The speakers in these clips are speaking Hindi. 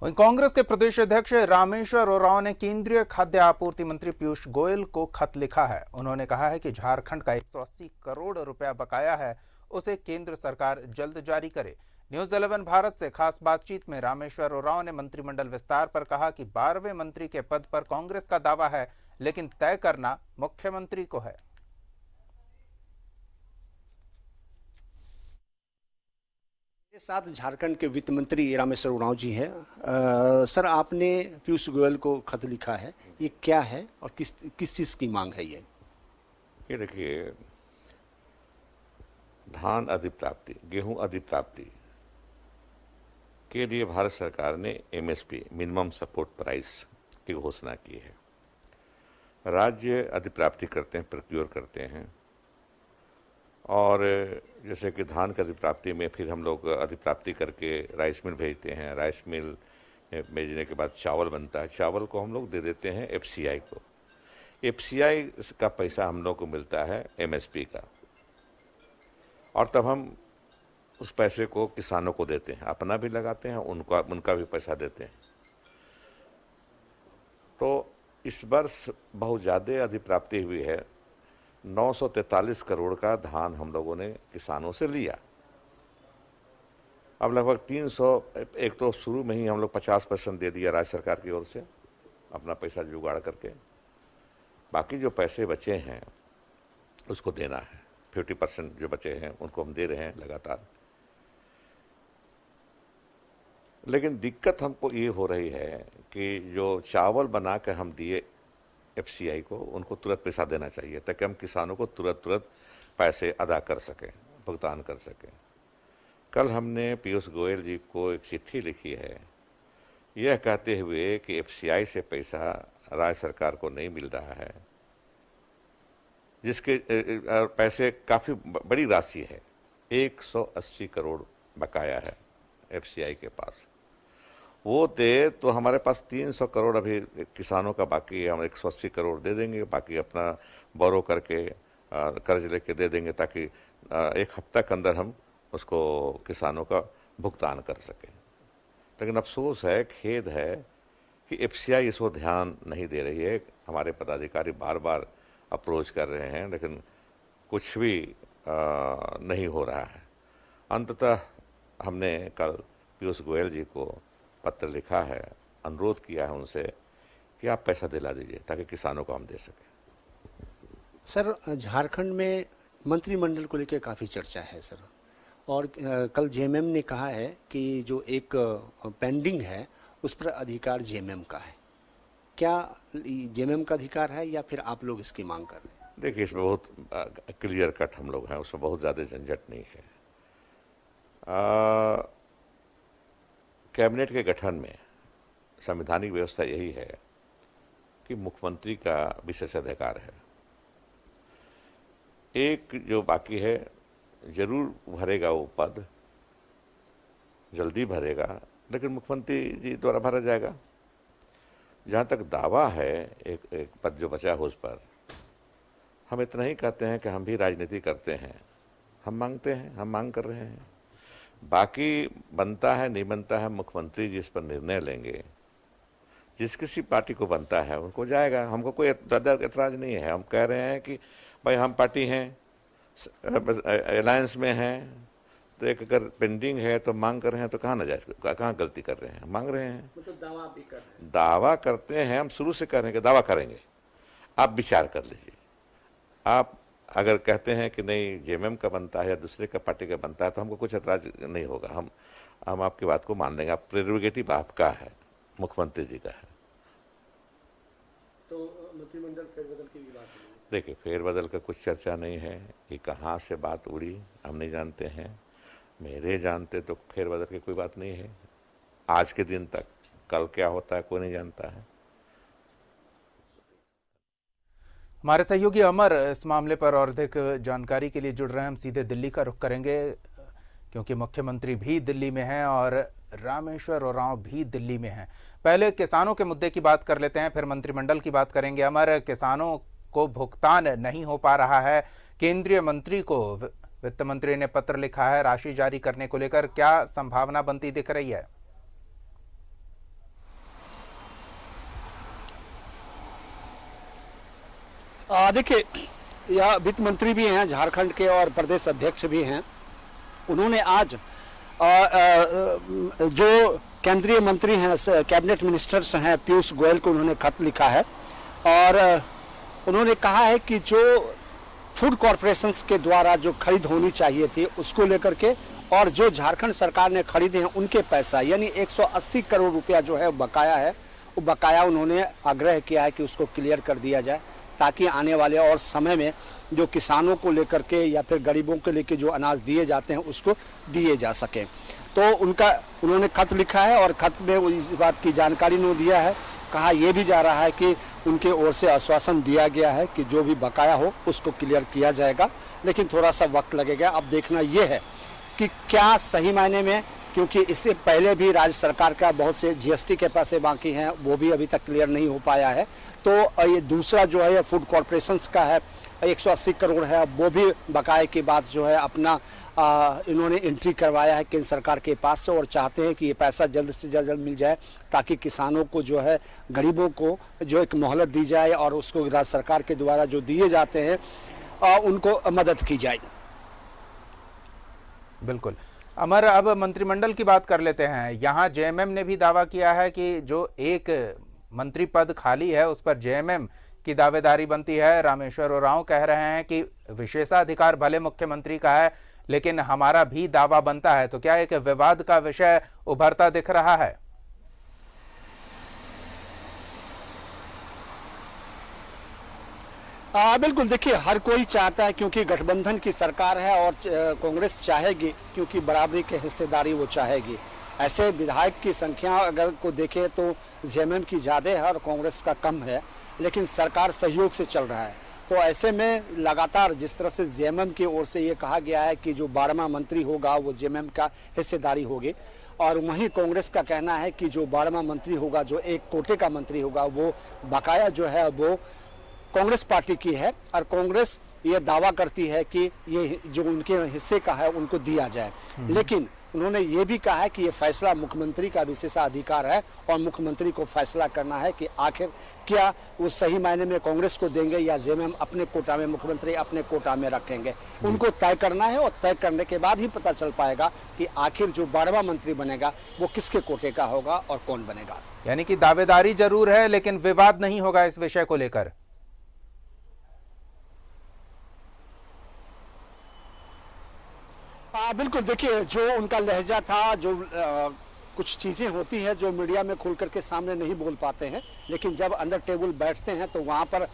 वहीं कांग्रेस के प्रदेश अध्यक्ष रामेश्वर उरांव ने केंद्रीय खाद्य आपूर्ति मंत्री पीयूष गोयल को खत लिखा है। उन्होंने कहा है कि झारखंड का 180 करोड़ रुपया बकाया है, उसे केंद्र सरकार जल्द जारी करे। न्यूज 11 भारत से खास बातचीत में रामेश्वर उरांव ने मंत्रिमंडल विस्तार पर कहा कि 12वें मंत्री के पद पर कांग्रेस का दावा है, लेकिन तय करना मुख्यमंत्री को है। मेरे साथ झारखंड के वित्त मंत्री रामेश्वर उरांव जी हैं। सर, आपने पीयूष गोयल को खत लिखा है, ये क्या है और किस चीज़ की मांग है ये देखिए, धान अधिप्राप्ति, गेहूं अधिप्राप्ति के लिए भारत सरकार ने एमएसपी मिनिमम सपोर्ट प्राइस की घोषणा की है। राज्य अधिप्राप्ति करते हैं, प्रोक्योर करते हैं, और जैसे कि धान की अधिप्राप्ति में फिर हम लोग अधिप्राप्ति करके राइस मिल भेजते हैं। राइस मिल भेजने के बाद चावल बनता है, चावल को हम लोग दे देते हैं एफसीआई को। एफसीआई का पैसा हम लोग को मिलता है एमएसपी का, और तब हम उस पैसे को किसानों को देते हैं, अपना भी लगाते हैं, उनका भी पैसा देते हैं। तो इस वर्ष बहुत ज़्यादा अधिप्राप्ति हुई है। 943 करोड़ का धान हम लोगों ने किसानों से लिया। अब लगभग 300, एक तो शुरू में ही हम लोग 50% दे दिया राज्य सरकार की ओर से अपना पैसा जुगाड़ करके। बाकी जो पैसे बचे हैं उसको देना है। 50% जो बचे हैं उनको हम दे रहे हैं लगातार। लेकिन दिक्कत हमको ये हो रही है कि जो चावल बना के हम दिए एफसीआई को, उनको तुरंत पैसा देना चाहिए ताकि हम किसानों को तुरंत पैसे अदा कर सकें, भुगतान कर सकें। कल हमने पीयूष गोयल जी को एक चिट्ठी लिखी है, यह कहते हुए कि एफसीआई से पैसा राज्य सरकार को नहीं मिल रहा है, जिसके पैसे काफ़ी बड़ी राशि है। 180 करोड़ बकाया है एफसीआई के पास। वो दे तो हमारे पास 300 करोड़ अभी किसानों का बाकी है, हम 180 करोड़ दे देंगे, बाकी अपना बोरो करके कर्ज लेके दे देंगे ताकि एक हफ्ते के अंदर हम उसको किसानों का भुगतान कर सकें। लेकिन अफसोस है, खेद है कि एफसीआई इसको ध्यान नहीं दे रही है। हमारे पदाधिकारी बार बार अप्रोच कर रहे हैं, लेकिन कुछ भी नहीं हो रहा है। अंततः हमने कल पीयूष गोयल जी को पत्र लिखा है, अनुरोध किया है उनसे कि आप पैसा दिला दीजिए ताकि किसानों को हम दे सकें। सर, झारखंड में मंत्रिमंडल को लेकर काफ़ी चर्चा है सर, और कल जेएमएम ने कहा है कि जो एक पेंडिंग है उस पर अधिकार जेएमएम का है। क्या जेएमएम का अधिकार है या फिर आप लोग इसकी मांग कर रहे हैं? देखिए, इसमें बहुत क्लियर कट हम लोग हैं, उसमें बहुत ज़्यादा झंझट नहीं है। कैबिनेट के गठन में संवैधानिक व्यवस्था यही है कि मुख्यमंत्री का विशेष अधिकार है। एक जो बाकी है जरूर भरेगा वो पद, जल्दी भरेगा, लेकिन मुख्यमंत्री जी द्वारा भरा जाएगा। जहाँ तक दावा है एक पद जो बचा हो उस पर, हम इतना ही कहते हैं कि हम भी राजनीति करते हैं, हम मांगते हैं, हम मांग कर रहे हैं। बाकी बनता है नहीं बनता है, मुख्यमंत्री जी इस पर निर्णय लेंगे। जिस किसी पार्टी को बनता है उनको जाएगा, हमको कोई ज़्यादा एतराज़ नहीं है। हम कह रहे हैं कि भाई हम पार्टी हैं, अलायंस में हैं, तो एक अगर पेंडिंग है तो मांग कर रहे हैं तो कहाँ ना जाए, कहाँ गलती कर रहे हैं, मांग रहे हैं। मतलब दावा भी कर रहे हैं? दावा करते हैं, हम शुरू से कह रहे हैं कि दावा करेंगे, आप विचार कर लीजिए। आप अगर कहते हैं कि नहीं जेएमएम का बनता है या दूसरे का पार्टी का बनता है तो हमको कुछ एतराज नहीं होगा, हम आपकी बात को मान लेंगे। आप प्रेरोगेटिव आपका है, मुख्यमंत्री जी का है। तो मंत्रिमंडल फेरबदल की भी बात है? देखिए, फेरबदल का कुछ चर्चा नहीं है, ये कहाँ से बात उड़ी हम नहीं जानते हैं। मेरे जानते तो फेरबदल की कोई बात नहीं है आज के दिन तक। कल क्या होता है कोई नहीं जानता है। हमारे सहयोगी अमर इस मामले पर और अधिक जानकारी के लिए जुड़ रहे हैं। हम सीधे दिल्ली का रुख करेंगे क्योंकि मुख्यमंत्री भी दिल्ली में हैं और रामेश्वर उरांव भी दिल्ली में हैं। पहले किसानों के मुद्दे की बात कर लेते हैं, फिर मंत्रिमंडल की बात करेंगे। अमर, किसानों को भुगतान नहीं हो पा रहा है, केंद्रीय मंत्री को वित्त मंत्री ने पत्र लिखा है राशि जारी करने को लेकर, क्या संभावना बनती दिख रही है? देखिए, यह वित्त मंत्री भी हैं झारखंड के और प्रदेश अध्यक्ष भी हैं। उन्होंने आज जो केंद्रीय मंत्री हैं, कैबिनेट मिनिस्टर्स हैं, पीयूष गोयल को उन्होंने खत लिखा है और उन्होंने कहा है कि जो फूड कॉरपोरेशंस के द्वारा जो खरीद होनी चाहिए थी उसको लेकर के, और जो झारखंड सरकार ने खरीदे हैं उनके पैसा यानी 180 करोड़ रुपया जो है बकाया है, वो बकाया उन्होंने आग्रह किया है कि उसको क्लियर कर दिया जाए, ताकि आने वाले और समय में जो किसानों को लेकर के या फिर गरीबों के लेके जो अनाज दिए जाते हैं उसको दिए जा सके। तो उन्होंने खत लिखा है और खत में इस बात की जानकारी उन्होंने दिया है। कहा यह भी जा रहा है कि उनके ओर से आश्वासन दिया गया है कि जो भी बकाया हो उसको क्लियर किया जाएगा, लेकिन थोड़ा सा वक्त लगेगा। अब देखना यह है कि क्या सही मायने में, क्योंकि इससे पहले भी राज्य सरकार का बहुत से जीएसटी के पैसे बाकी हैं, वो भी अभी तक क्लियर नहीं हो पाया है। तो ये दूसरा जो है फूड कॉरपोरेशंस का है 180 करोड़ है, वो भी बकाये के बाद जो है अपना इन्होंने एंट्री करवाया है केंद्र सरकार के पास से और चाहते हैं कि ये पैसा जल्द से जल्द मिल जाए, ताकि किसानों को जो है, गरीबों को जो एक मोहलत दी जाए और उसको राज्य सरकार के द्वारा जो दिए जाते हैं उनको मदद की जाए। बिल्कुल अमर, अब मंत्रिमंडल की बात कर लेते हैं। यहाँ जेएमएम ने भी दावा किया है कि जो एक मंत्री पद खाली है उस पर जेएमएम की दावेदारी बनती है। रामेश्वर उरांव कह रहे हैं कि विशेषाधिकार भले मुख्यमंत्री का है, लेकिन हमारा भी दावा बनता है। तो क्या एक विवाद का विषय उभरता दिख रहा है? बिल्कुल, देखिए हर कोई चाहता है, क्योंकि गठबंधन की सरकार है और कांग्रेस चाहेगी, क्योंकि बराबरी की हिस्सेदारी वो चाहेगी। ऐसे विधायक की संख्या अगर को देखें तो जेएमएम की ज़्यादा है और कांग्रेस का कम है, लेकिन सरकार सहयोग से चल रहा है। तो ऐसे में लगातार जिस तरह से जेएमएम की ओर से ये कहा गया है कि जो 12वां मंत्री होगा वो जेएमएम का हिस्सेदारी होगी, और वहीं कांग्रेस का कहना है कि जो 12वां मंत्री होगा, जो एक कोटे का मंत्री होगा, वो बकाया जो है वो कांग्रेस पार्टी की है, और कांग्रेस ये दावा करती है कि ये जो उनके हिस्से का है उनको दिया जाए। लेकिन उन्होंने ये भी कहा है कि ये फैसला मुख्यमंत्री का विशेषाधिकार है और मुख्यमंत्री को फैसला करना है कि आखिर क्या वो सही मायने में कांग्रेस को देंगे या जेएमएम अपने कोटा में, मुख्यमंत्री अपने कोटा में रखेंगे। उनको तय करना है और तय करने के बाद ही पता चल पाएगा कि आखिर जो 12वां मंत्री बनेगा वो किसके कोटे का होगा और कौन बनेगा। यानी कि दावेदारी जरूर है लेकिन विवाद नहीं होगा इस विषय को लेकर। बिल्कुल, देखिए जो उनका लहजा था, जो कुछ चीज़ें होती हैं जो मीडिया में खुल करके सामने नहीं बोल पाते हैं, लेकिन जब अंदर टेबल बैठते हैं तो वहाँ पर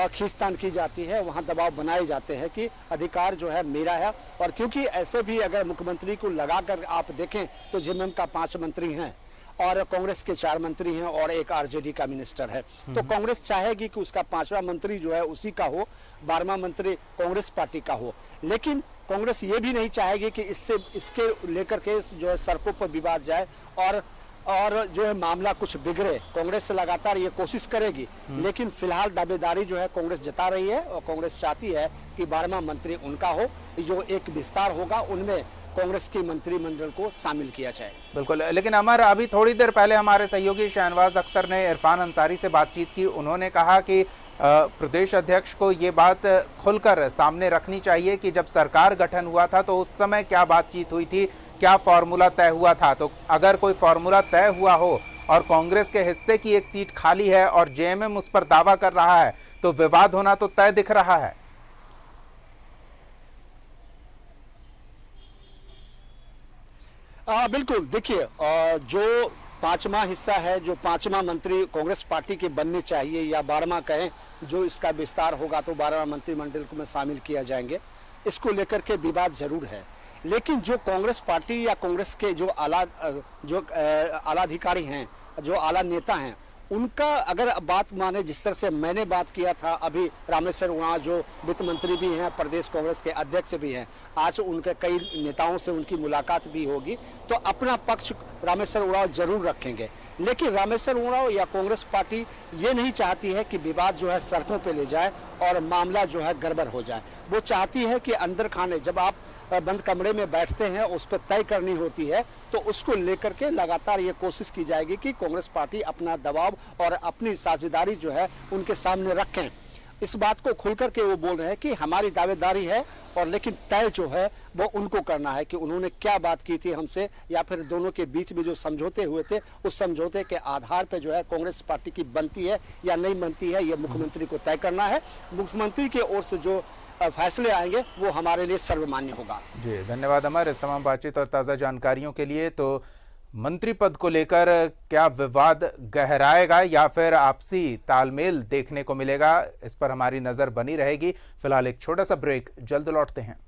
खींचतान की जाती है, वहाँ दबाव बनाए जाते हैं कि अधिकार जो है मेरा है। और क्योंकि ऐसे भी अगर मुख्यमंत्री को लगाकर आप देखें तो जेएमएम का 5 मंत्री हैं और कांग्रेस के 4 मंत्री हैं और एक आरजेडी का मिनिस्टर है। तो कांग्रेस चाहेगी कि उसका 5वां मंत्री जो है उसी का हो, 12वां मंत्री कांग्रेस पार्टी का हो। लेकिन कांग्रेस ये भी नहीं चाहेगी कि इसके लेकर के जो है सड़कों पर विवाद जाए और जो है मामला कुछ बिगड़े। कांग्रेस से लगातार ये कोशिश करेगी, लेकिन फिलहाल दावेदारी जो है कांग्रेस जता रही है और कांग्रेस चाहती है कि 12वां मंत्री उनका हो, जो एक विस्तार होगा उनमें कांग्रेस के मंत्रिमंडल को शामिल किया जाए। बिल्कुल, लेकिन अमर, अभी थोड़ी देर पहले हमारे सहयोगी शहनवाज अख्तर ने इरफान अंसारी से बातचीत की। उन्होंने कहा कि प्रदेश अध्यक्ष को ये बात खुलकर सामने रखनी चाहिए कि जब सरकार गठन हुआ था तो उस समय क्या बातचीत हुई थी, क्या फॉर्मूला तय हुआ था। तो अगर कोई फॉर्मूला तय हुआ हो और कांग्रेस के हिस्से की एक सीट खाली है और जेएमएम उस पर दावा कर रहा है तो विवाद होना तो तय दिख रहा है। बिल्कुल, देखिए जो 5वां हिस्सा है, जो 5वां मंत्री कांग्रेस पार्टी के बनने चाहिए या 12वां कहें, जो इसका विस्तार होगा तो 12वां मंत्रिमंडल को में शामिल किया जाएंगे, इसको लेकर के विवाद जरूर है। लेकिन जो कांग्रेस पार्टी या कांग्रेस के जो आला अधिकारी हैं, जो आला नेता हैं, उनका अगर बात माने, जिस तरह से मैंने बात किया था, अभी रामेश्वर उरांव जो वित्त मंत्री भी हैं, प्रदेश कांग्रेस के अध्यक्ष भी हैं, आज उनके कई नेताओं से उनकी मुलाकात भी होगी, तो अपना पक्ष रामेश्वर उरांव जरूर रखेंगे। लेकिन रामेश्वर उरांव या कांग्रेस पार्टी ये नहीं चाहती है कि विवाद जो है सड़कों पे ले जाए और मामला जो है गड़बड़ हो जाए। वो चाहती है कि अंदर खाने, जब आप बंद कमरे में बैठते हैं, उस पर तय करनी होती है, तो उसको लेकर के लगातार ये कोशिश की जाएगी कि कांग्रेस पार्टी अपना दबाव और अपनी साझेदारी जो है उनके सामने रखें। इस बात को खुल करके वो बोल रहे हैं कि हमारी दावेदारी है, और लेकिन तय जो है वो उनको करना है कि उन्होंने क्या बात की थी हमसे, या फिर दोनों के बीच में जो समझौते हुए थे उस समझौते के आधार पर जो है कांग्रेस पार्टी की बनती है या नहीं बनती है, ये मुख्यमंत्री को तय करना है। मुख्यमंत्री की ओर से जो फैसले आएंगे वो हमारे लिए सर्वमान्य होगा। जी धन्यवाद अमर इस तमाम बातचीत और ताज़ा जानकारियों के लिए। तो मंत्री पद को लेकर क्या विवाद गहराएगा या फिर आपसी तालमेल देखने को मिलेगा, इस पर हमारी नजर बनी रहेगी। फिलहाल एक छोटा सा ब्रेक, जल्द लौटते हैं।